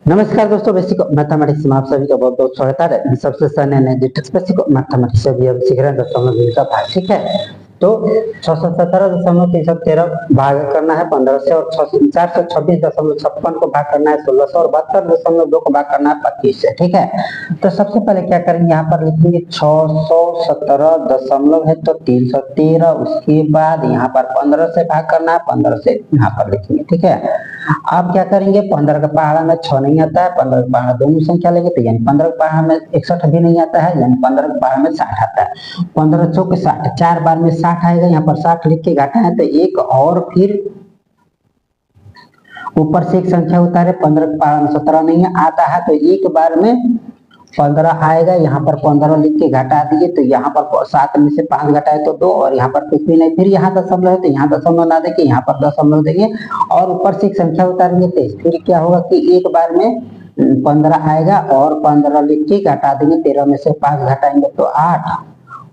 नमस्कार दोस्तों, basic mathematics में आप सभी का बहुत बहुत स्वागत है। सबसे सरल डिजिटल बेसिक मैथमेटिक्स अभी हम सीख रहे हैं दशमलव गिनती का भाग। ठीक है, तो 617.313 भाग करना है 15 से, और 426.56 को भाग करना है 16 से, और 72.2 को भाग करना है 25 से। ठीक है, तो सबसे पहले क्या करेंगे, यहाँ पर लिखेंगे 617 दशमलव है तो 313, उसके बाद यहाँ पर 15 से भाग करना है, 15 से यहाँ पर लिखेंगे। ठीक है, आप क्या करेंगे, 15 का पहाड़ा में 6 नहीं आता है, 15 का पहाड़ा दोनों संख्या लेंगे तो यानी 15 का पहाड़ा में 61 भी नहीं आता है, यानी 15 का पहाड़ा में 60 आता है। 15 चौके 60, 4 बार में 60 आएगा, यहाँ पर 60 लिख के घटा है तो एक, और फिर ऊपर से एक संख्या उतारे, 15 का पहाड़ा में 17 नहीं आता है तो एक बार में 15 आएगा, यहाँ पर 15 लिख के घटा दिए तो यहाँ पर 7 में से 5 घटाए तो 2, और यहाँ पर कुछ भी नहीं, फिर यहाँ दशमलव है तो यहाँ दशमलव ना देके यहाँ पर दशमलव देंगे, और ऊपर से एक संख्या उतारेंगे तो फिर क्या होगा कि एक बार में 15 आएगा और 15 लिख के घटा देंगे, 13 में से 5 घटाएंगे तो 8,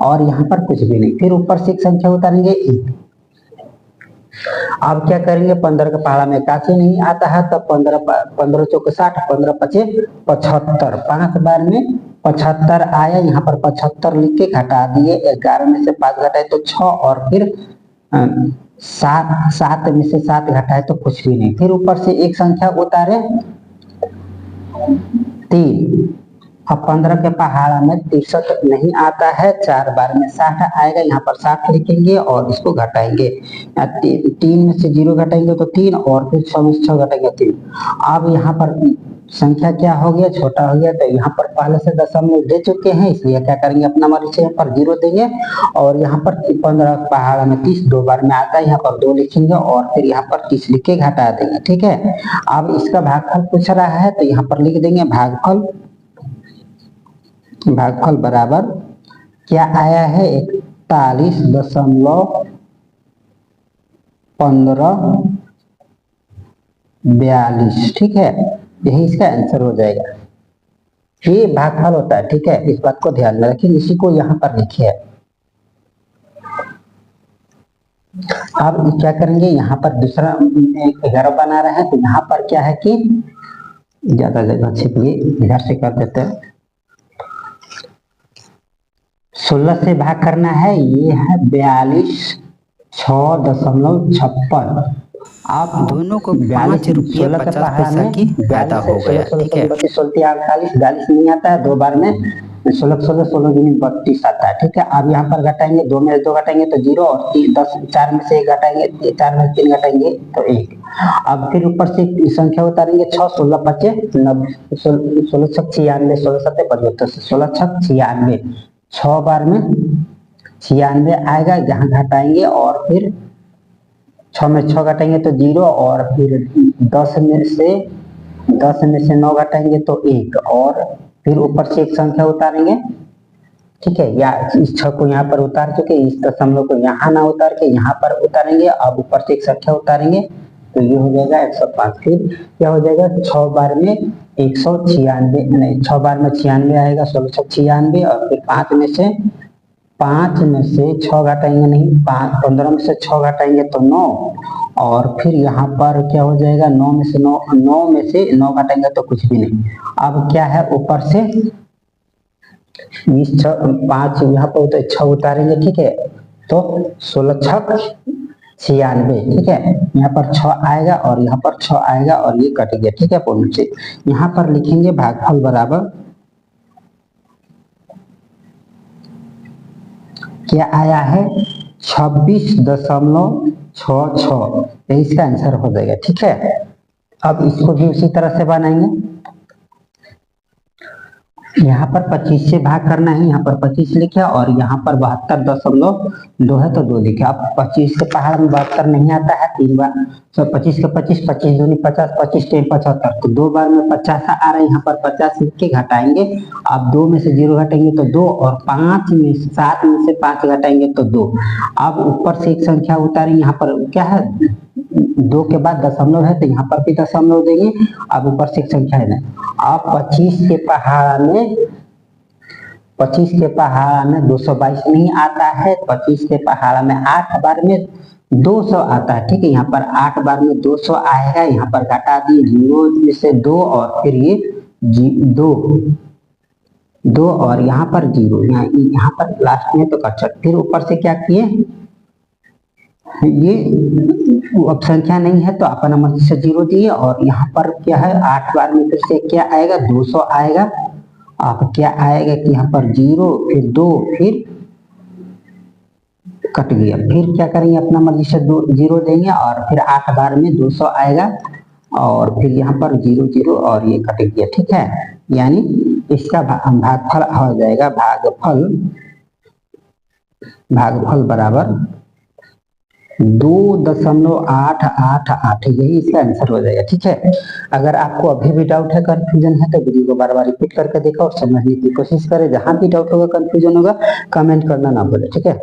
और यहाँ पर कुछ भी नहीं, फिर ऊपर से एक संख्या उतारेंगे 1। अब क्या करेंगे, 15 का पहाड़ा में 81 नहीं आता है तो 15 चौके 60, 15 पचे 75, 5 बार में 75 आया, यहाँ पर 75 लिख के घटा दिए, 11 में से 5 घटाए तो 6, और फिर 7 में से 7 घटाए तो कुछ भी नहीं, फिर ऊपर से एक संख्या उतारे 3। अब 15 के पहाड़ा में 63 नहीं आता है, 4 बार में 60 आएगा, यहाँ पर 60 लिखेंगे और इसको घटाएंगे, 3 में से 0 घटाएंगे तो 3, और फिर 6 में से 6 घटाएंगे 3। अब यहाँ पर संख्या क्या हो गया, छोटा हो गया, तो यहाँ पर पहले से दशमलव दे चुके हैं, इसलिए क्या करेंगे, अपना मर्जी से यहाँ पर 0 देंगे, और यहाँ पर 15 पहाड़ा में 30 2 बार में आता है, यहाँ पर 2 लिखेंगे, और फिर यहाँ पर 30 लिख के घटा देंगे। ठीक है, अब इसका भागफल पूछ रहा है तो यहाँ पर लिख देंगे भागफल बराबर क्या आया है, 41.1542। ठीक है, यही इसका आंसर हो जाएगा, ये भागफल होता है। ठीक है, इस बात को ध्यान में रखिए, इसी को यहाँ पर लिखिए। अब क्या करेंगे, यहाँ पर दूसरा 11 बना रहे हैं तो यहाँ पर क्या है कि ज्यादा जगह छिपिए, इधर से कर देते हैं। 16 से भाग करना है, ये है 42.656। आप दोनों को 5 रुपया 50 पैसा की फायदा हो गया। ठीक है, 42 नहीं आता है, 2 बार में 16 दूनी 32 आता है। ठीक है, अब यहाँ पर घटाएंगे, 2 में से 2 घटाएंगे तो 0, और 4 में से 1 घटाएंगे, 4 में से 3 घटाएंगे तो 1। अब फिर ऊपर से संख्या उतारेंगे 6, 16 बचे 90, 16 6 96, 16 7 75, 16 6 96, 6 बार में 96 आएगा, जहाँ घटाएंगे, और फिर 6 में 6 घटाएंगे तो 0, और फिर 10 में से 9 घटाएंगे तो 1, और फिर ऊपर से एक संख्या उतारेंगे। ठीक है, या इस 6 को यहाँ पर उतार चुके, इस दशमलव को यहाँ ना उतार के यहाँ पर उतारेंगे, अब ऊपर से एक संख्या उतारेंगे तो ये हो जाएगा 105। फिर क्या हो जाएगा, 6 बार में 196 नहीं, 6 बार में 96 आएगा, 16 6 96, और फिर 5 में से 6 घटाएंगे नहीं, 15 में से 6 घटाएंगे तो 9, और फिर यहाँ पर क्या हो जाएगा, 9 में से 9 घटाएंगे तो कुछ भी नहीं। अब क्या है, ऊपर से 5 यहाँ पर तो 6 उतारेंगे। ठीक है, तो 16 6 96। ठीक है, यहाँ पर 6 आएगा और यहाँ पर 6 आएगा, और ये कट गया। ठीक है, पूर्ण से यहाँ पर लिखेंगे भागफल बराबर क्या आया है, 26.66, यही इसका आंसर हो जाएगा। ठीक है, अब इसको भी उसी तरह से बनाएंगे, यहाँ पर 25 से भाग करना है, यहाँ पर 25 लिखे, और यहाँ पर 72.2 है तो 2 लिखे। अब 25 के पहाड़ में 72 नहीं आता है, 3 बार, तो 25 के 25 25 दूनी 50, 25 3 75, तो 2 बार में 50 आ रहा है, यहाँ पर 50 लिख के घटाएंगे। अब 2 में से 0 घटाएंगे तो 2, और 7 में से 5 घटाएंगे तो 2। अब ऊपर से एक संख्या उतारेंगे, यहाँ पर क्या है, 2 के बाद दशमलव है तो यहाँ पर भी दशमलव देंगे। अब ऊपर से एक संख्या है ना, अब 25 के पहाड़ा में 25 के पहाड़ा में 222 नहीं आता है, 25 के पहाड़ा में 8 बार में 200 आता है, ठीक है। यहाँ पर 8 बार में 200 आएगा, यहाँ पर घटा दिए 0 से 2 और फिर ये 2 और यहाँ पर 0, यहाँ पर लास्ट में तो कट, फिर ऊपर से क्या किए, ये अब संख्या नहीं है तो अपना मर्जी से 0 दिए और यहाँ पर क्या है 8 बार में फिर से क्या आएगा 200 आएगा। अब क्या आएगा कि यहाँ पर 0 फिर 2 फिर कट गया, फिर क्या करेंगे अपना मर्जी से 0 देंगे और फिर 8 बार में 200 आएगा और फिर यहाँ पर 0 0 और ये कट गया, ठीक है। यानी इसका भागफल हो जाएगा भागफल बराबर 2.888, यही इसका आंसर हो जाएगा, ठीक है। अगर आपको अभी भी डाउट है, कंफ्यूजन है तो वीडियो को बार बार रिपीट करके देखो और समझने की कोशिश करें। जहां भी डाउट होगा, कंफ्यूजन होगा, कमेंट करना ना भूले, ठीक है।